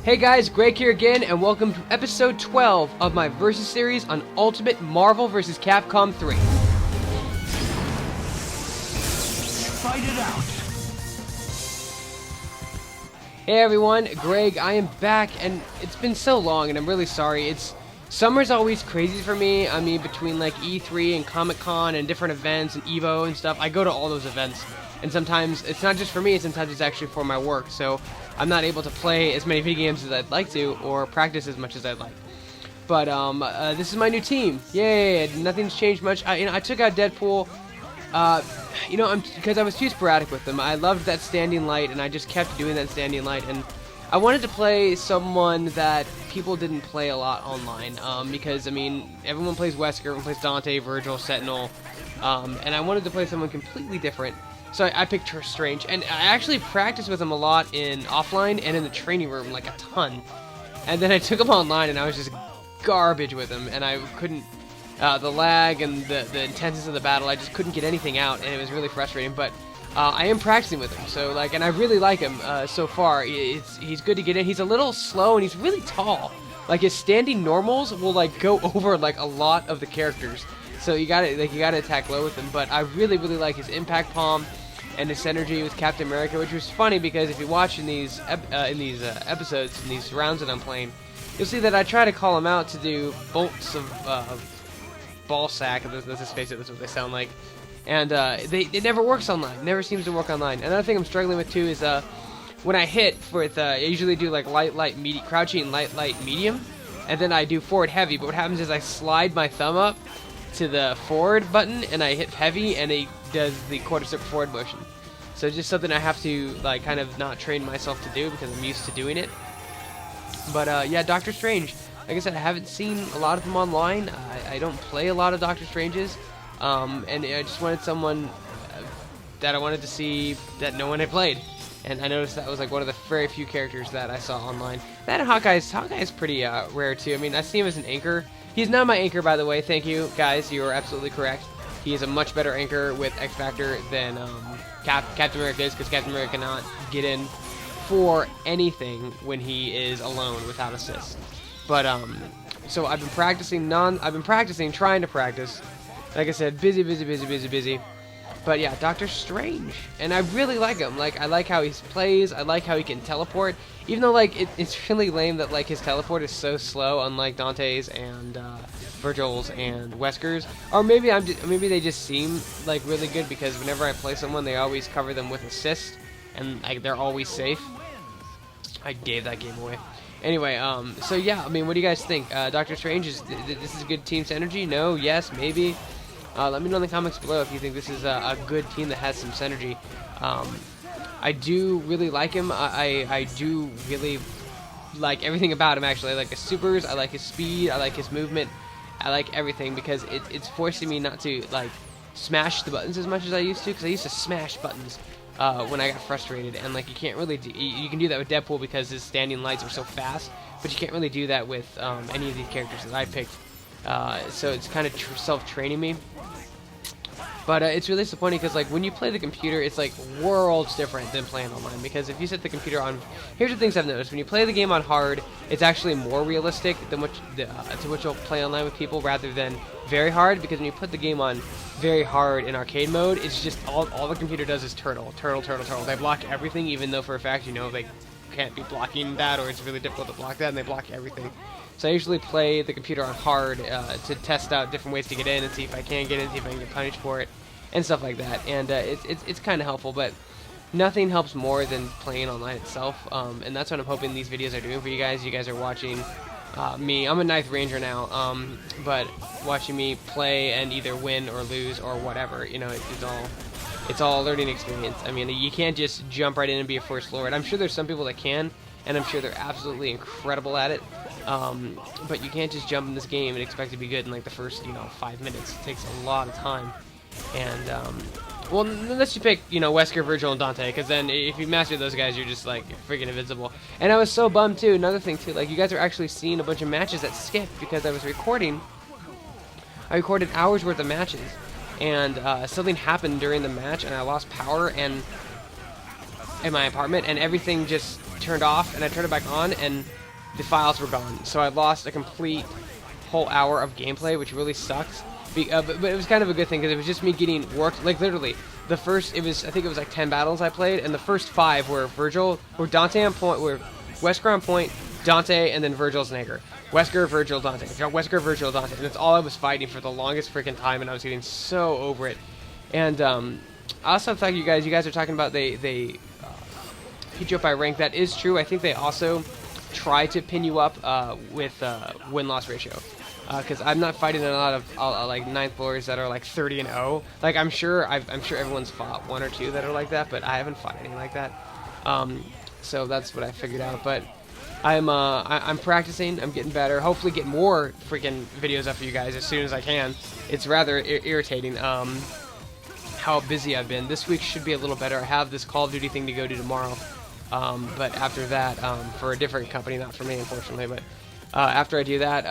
Hey guys, Greg here again, and welcome to episode 12 of my Versus series on Ultimate Marvel vs. Capcom 3. Fight it out. Hey everyone, Greg, I am back, and it's been so long, and I'm really sorry. Summer's always crazy for me. I mean, between like E3 and Comic-Con and different events and EVO and stuff, I go to all those events. And sometimes it's not just for me, sometimes it's actually for my work. So I'm not able to play as many video games as I'd like to or practice as much as I'd like. But this is my new team. Yay, nothing's changed much. I took out Deadpool, because I was too sporadic with them. I loved that standing light, and I just kept doing that standing light. And I wanted to play someone that people didn't play a lot online, because, I mean, everyone plays Wesker, everyone plays Dante, Virgil, Sentinel, and I wanted to play someone completely different. So I picked her Strange, and I actually practiced with him a lot in offline and in the training room, like a ton. And then I took him online, and I was just garbage with him, and I couldn't, the lag and the intensity of the battle, I just couldn't get anything out, and it was really frustrating. But I am practicing with him, so like, and I really like him so far. He's good to get in. He's a little slow, and he's really tall. Like his standing normals will like go over like a lot of the characters. So you gotta attack low with him. But I really like his impact palm and his synergy with Captain America, which was funny because if you watch in these episodes, in these rounds that I'm playing, you'll see that I try to call him out to do bolts of ball sack. Let's just face it, that's what they sound like. And it never works online. Never seems to work online. Another thing I'm struggling with too is when I hit I usually do like light, medium, crouching, light, medium, and then I do forward heavy. But what happens is I slide my thumb up to the forward button and I hit heavy, and it does the quarter step forward motion. So it's just something I have to like kind of not train myself to do because I'm used to doing it. But yeah, Doctor Strange. Like I said, I haven't seen a lot of them online. I don't play a lot of Doctor Stranges, and I just wanted someone that I wanted to see that no one had played. And I noticed that was like one of the very few characters that I saw online. That Hawkeye's pretty rare too. I mean, I see him as an anchor. He's not my anchor, by the way. Thank you, guys. You are absolutely correct. He is a much better anchor with X Factor than Captain America is, because Captain America cannot get in for anything when he is alone without assist. But so I've been practicing. Trying to practice. Like I said, busy. But yeah, Doctor Strange, and I really like him. Like I like how he plays. I like how he can teleport. Even though like it's really lame that like his teleport is so slow, unlike Dante's and Virgil's and Wesker's. Or maybe maybe they just seem like really good because whenever I play someone, they always cover them with assist, and like they're always safe. I gave that game away. Anyway, so yeah, I mean, what do you guys think? Doctor Strange this is good team synergy? No, yes, maybe. Let me know in the comments below if you think this is a good team that has some synergy. I do really like him. I do really like everything about him, actually. I like his supers, I like his speed, I like his movement, I like everything because it's forcing me not to like smash the buttons as much as I used to, because I used to smash buttons when I got frustrated, and like you can't really you can do that with Deadpool because his standing lights are so fast, but you can't really do that with any of these characters that I picked. So it's kind of self-training me. But it's really disappointing because like when you play the computer, it's like worlds different than playing online. Because if you set the computer on, here's the things I've noticed: when you play the game on hard, it's actually more realistic than what you'll play online with people, rather than very hard. Because when you put the game on very hard in arcade mode, it's just all the computer does is turtle. They block everything, even though for a fact you know they can't be blocking that, or it's really difficult to block that, and they block everything. So I usually play the computer on hard to test out different ways to get in and see if I can get in, see if I can get punished for it, and stuff like that. And it's kind of helpful, but nothing helps more than playing online itself. And that's what I'm hoping these videos are doing for you guys. You guys are watching me. I'm a 9th Ranger now, but watching me play and either win or lose or whatever, you know, it's all a learning experience. I mean, you can't just jump right in and be a first lord. I'm sure there's some people that can, and I'm sure they're absolutely incredible at it. But you can't just jump in this game and expect to be good in like the first, 5 minutes. It takes a lot of time. And, well, unless you pick, Wesker, Virgil, and Dante, because then if you master those guys, you're just like freaking invincible. And I was so bummed too. Another thing too, like you guys are actually seeing a bunch of matches that skipped because I was recording. I recorded hours worth of matches, and something happened during the match, and I lost power in my apartment, and everything just turned off, and I turned it back on, and the files were gone. So I lost a complete whole hour of gameplay, which really sucks. But it was kind of a good thing because it was just me getting worked. Like literally, the first I think it was like 10 battles I played, and the first 5 were Dante on point, were Wesker on point, Dante, and then Virgil's Nager. Wesker, Virgil, Dante. Wesker, Virgil, Dante. And that's all I was fighting for the longest freaking time, and I was getting so over it. And I also thought you guys are talking about they beat you up by rank. That is true. I think they also try to pin you up with win-loss ratio. Because I'm not fighting a lot of like 9th floors that are like 30-0. Like I'm sure everyone's fought 1 or 2 that are like that, but I haven't fought any like that. So that's what I figured out. But I'm practicing. I'm getting better. Hopefully, get more freaking videos up for you guys as soon as I can. It's rather irritating how busy I've been. This week should be a little better. I have this Call of Duty thing to go to tomorrow. But after that, for a different company, not for me, unfortunately. But after I do that,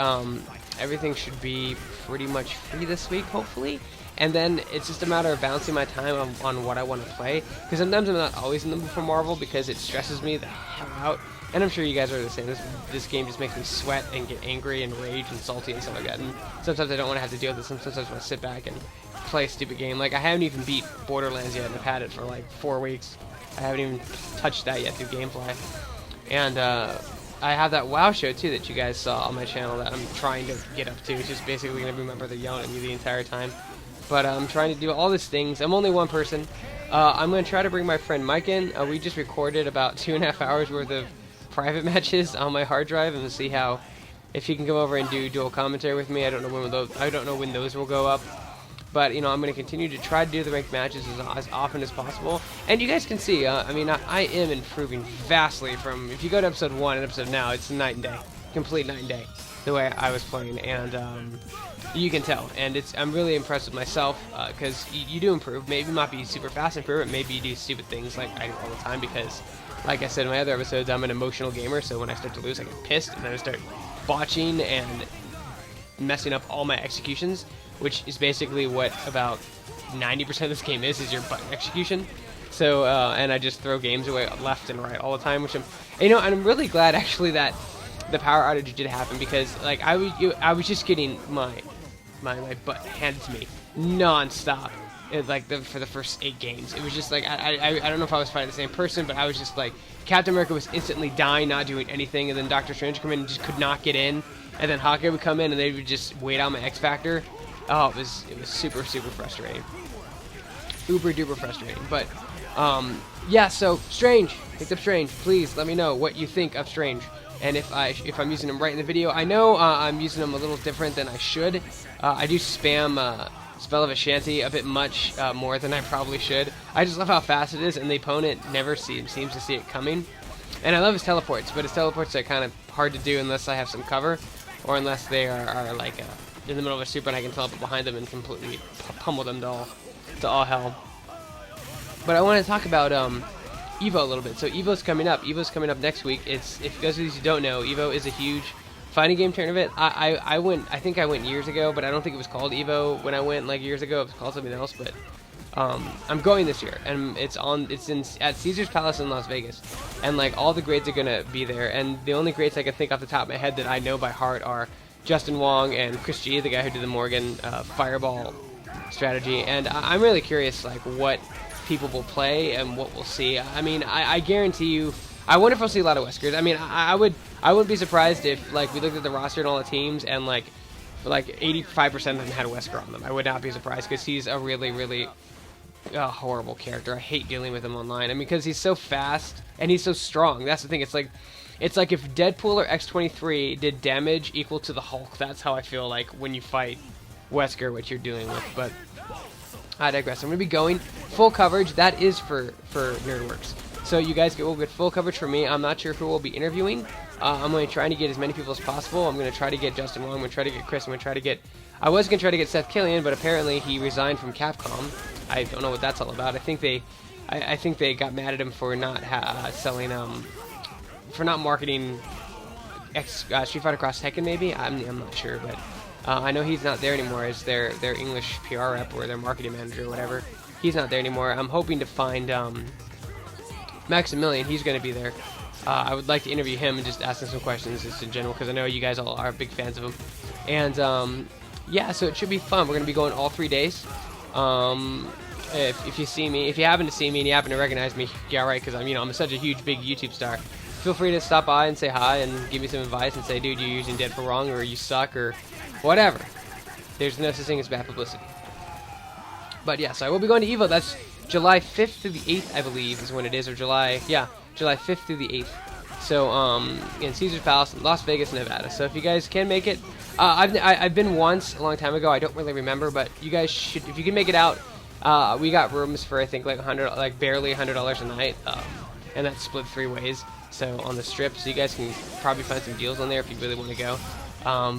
everything should be pretty much free this week, hopefully. And then it's just a matter of balancing my time on what I want to play. Because sometimes I'm not always in the mood for Marvel because it stresses me the hell out. And I'm sure you guys are the same. This game just makes me sweat and get angry and rage and salty and stuff like that. And sometimes I don't want to have to deal with this. Sometimes I want to sit back and play a stupid game. Like, I haven't even beat Borderlands yet, and I've had it for like 4 weeks. I haven't even touched that yet through gameplay. And I have that WoW show too that you guys saw on my channel that I'm trying to get up to. It's just basically going to be my brother yelling at me the entire time. But I'm trying to do all these things. I'm only one person. I'm going to try to bring my friend Mike in. We just recorded about 2.5 hours worth of private matches on my hard drive, and we'll see if he can come over and do dual commentary with me. I don't know when those will go up. But, you know, I'm going to continue to try to do the ranked matches as often as possible. And you guys can see, I mean, I am improving vastly from, if you go to episode 1 and episode now, it's night and day. Complete night and day, the way I was playing. And you can tell. And I'm really impressed with myself, because you do improve. Maybe not be super fast improvement. Maybe you do stupid things like I do all the time, because, like I said in my other episodes, I'm an emotional gamer. So when I start to lose, I get pissed, and then I start botching and messing up all my executions, which is basically what about 90% of this game is your button execution. So, and I just throw games away left and right all the time, which I'm really glad actually that the power outage did happen, because like I was just getting my butt handed to me non-stop. For the first 8 games. It was just like, I don't know if I was fighting the same person, but I was just like, Captain America was instantly dying, not doing anything, and then Doctor Strange would come in and just could not get in, and then Hawkeye would come in and they would just wait out my X Factor. Oh, it was super, super frustrating. Uber duper frustrating. But, yeah, so, Strange. Picked up Strange. Please let me know what you think of Strange. And if I'm using him right in the video. I know I'm using him a little different than I should. I do spam Spell of Ashanti a bit much more than I probably should. I just love how fast it is, and the opponent never seems to see it coming. And I love his teleports, but his teleports are kind of hard to do unless I have some cover, or unless they are like in the middle of a super and I can teleport behind them and completely pummel them to all hell. But I want to talk about Evo a little bit. So Evo's coming up. Evo's coming up next week. If you guys who don't know, Evo is a huge fighting game tournament. I think I went years ago, but I don't think it was called Evo when I went like years ago. It was called something else. But I'm going this year, and it's at Caesar's Palace in Las Vegas, and like all the grades are gonna be there. And the only grades I can think off the top of my head that I know by heart are Justin Wong and Chris G, the guy who did the Morgan Fireball strategy. And I'm really curious like what people will play and what we'll see. I mean, I guarantee you, I wonder if we'll see a lot of Weskers. I mean, I wouldn't be surprised if like we looked at the roster and all the teams and like 85% of them had Wesker on them. I would not be surprised, because he's a really, really horrible character. I hate dealing with him online. I mean, because he's so fast and he's so strong. That's the thing. It's like if Deadpool or X-23 did damage equal to the Hulk. That's how I feel like when you fight Wesker, what you're dealing with. But I digress. I'm going to be going full coverage. That is for NerdWerkz. So you guys will get full coverage from me. I'm not sure who we'll be interviewing. I'm going to try to get as many people as possible. I'm going to try to get Justin Wong. I'm going to try to get Chris. I'm going to try to get... I was going to try to get Seth Killian, but apparently he resigned from Capcom. I don't know what that's all about. I think they got mad at him for not selling... for not marketing Street Fighter Cross Tekken, maybe? I'm not sure, but I know he's not there anymore as their English PR rep or their marketing manager or whatever. He's not there anymore. I'm hoping to find Maximilian. He's going to be there. I would like to interview him and just ask him some questions just in general, because I know you guys all are big fans of him. And yeah, so it should be fun. We're going to be going all 3 days. If you see me, if you happen to see me and you happen to recognize me, yeah, right, because I'm such a huge, big YouTube star. Feel free to stop by and say hi and give me some advice and say, dude, you're using Deadpool wrong, or you suck, or whatever. There's no such thing as bad publicity. But yeah, so I will be going to EVO. That's July 5th through the 8th, I believe, is when it is, or July 5th through the 8th. So in Caesar's Palace, Las Vegas, Nevada. So if you guys can make it, I've been once a long time ago. I don't really remember, but you guys should, if you can make it out. We got rooms for I think like barely $100 a night, and that's split 3 ways. So on the Strip, so you guys can probably find some deals on there if you really want to go.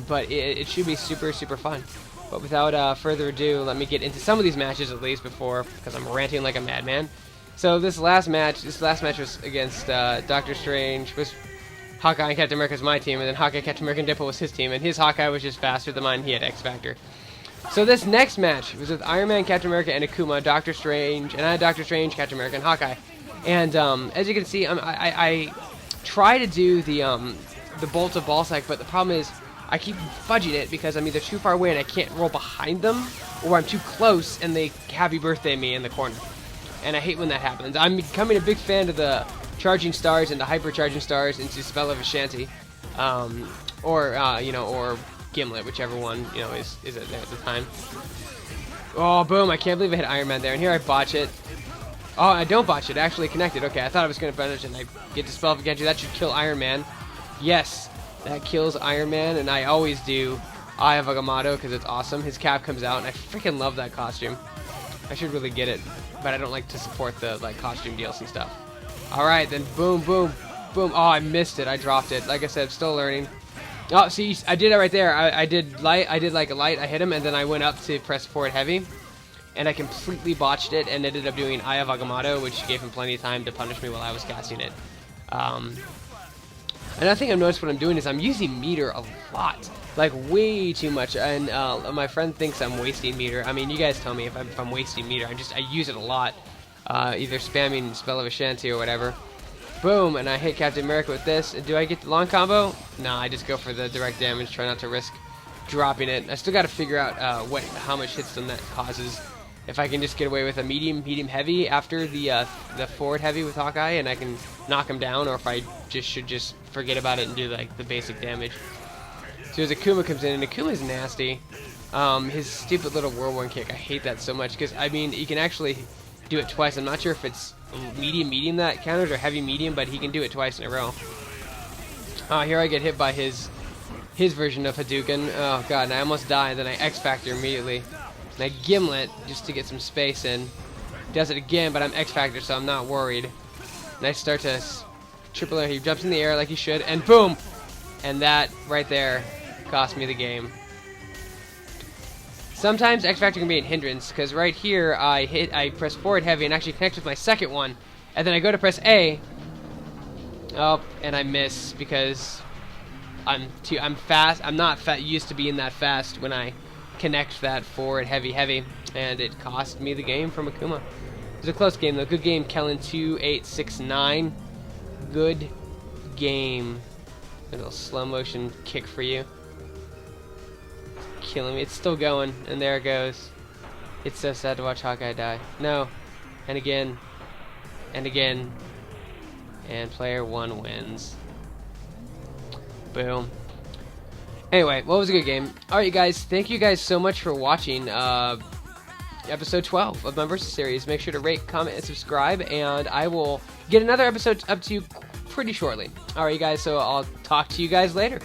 But it should be super, super fun. But without further ado, let me get into some of these matches at least because I'm ranting like a madman. So this last match was against Doctor Strange, was Hawkeye and Captain America was my team, and then Hawkeye, Captain America, and Deadpool was his team, and his Hawkeye was just faster than mine. He had X Factor. So this next match was with Iron Man, Captain America, and Akuma, Doctor Strange, and I had Doctor Strange, Captain America, and Hawkeye. And as you can see, I try to do the bolt of ball sack, but the problem is I keep fudging it because I'm either too far away and I can't roll behind them, or I'm too close and they happy birthday me in the corner. And I hate when that happens. I'm becoming a big fan of the charging stars and the hypercharging stars into Spell of Ashanti, or Gimlet, whichever one is at the time. Oh, boom! I can't believe I hit Iron Man there, and here I botch it. Oh, I don't botch it. I actually connected. Okay, I thought I was going to finish, and I get to Spell of Ashanti. That should kill Iron Man. Yes, that kills Iron Man, and I always do Eye of Agamotto because it's awesome. His cap comes out, and I freaking love that costume. I should really get it, but I don't like to support the costume deals and stuff. All right, then boom, boom, boom. Oh, I missed it. I dropped it. Like I said, still learning. Oh, see, I did it right there. I did light. I did like a light. I hit him, and then I went up to press forward heavy, and I completely botched it, and ended up doing Eye of Agamotto, which gave him plenty of time to punish me while I was casting it. Another thing I've noticed what I'm doing is I'm using meter a lot, like way too much, and my friend thinks I'm wasting meter. I mean, you guys tell me if I'm wasting meter. I use it a lot, either spamming Spell of Ashanti or whatever. Boom, and I hit Captain America with this. And do I get the long combo? Nah, I just go for the direct damage, try not to risk dropping it. I still got to figure out how much hitstun that causes. If I can just get away with a medium heavy after the forward heavy with Hawkeye, and I can knock him down, or if I should forget about it and do like the basic damage. So as Akuma comes in, and Akuma's nasty. His stupid little whirlwind kick, I hate that so much, because I mean, you can actually do it twice. I'm not sure if it's medium that counters or heavy medium, but he can do it twice in a row. Here I get hit by his version of Hadouken. Oh god, and I almost die, then I X Factor immediately. And I Gimlet just to get some space in. Does it again, but I'm X Factor, so I'm not worried. And I start to triple air. He jumps in the air like he should, and boom! And that right there cost me the game. Sometimes X Factor can be a hindrance, because right here I press forward heavy and actually connect with my second one, and then I go to press A. Oh, and I miss because I'm fast. I'm not used to being that fast when I connect that forward heavy, and it cost me the game from Akuma. It was a close game though. Good game, Kellen 2869. Good game. A little slow motion kick for you. Killing me. It's still going, and there it goes. It's so sad to watch Hawkeye die. No. And again. And again. And player 1 wins. Boom. Anyway, well, it was a good game. Alright, you guys. Thank you guys so much for watching episode 12 of my Versus series. Make sure to rate, comment, and subscribe, and I will get another episode up to you pretty shortly. Alright, you guys, so I'll talk to you guys later.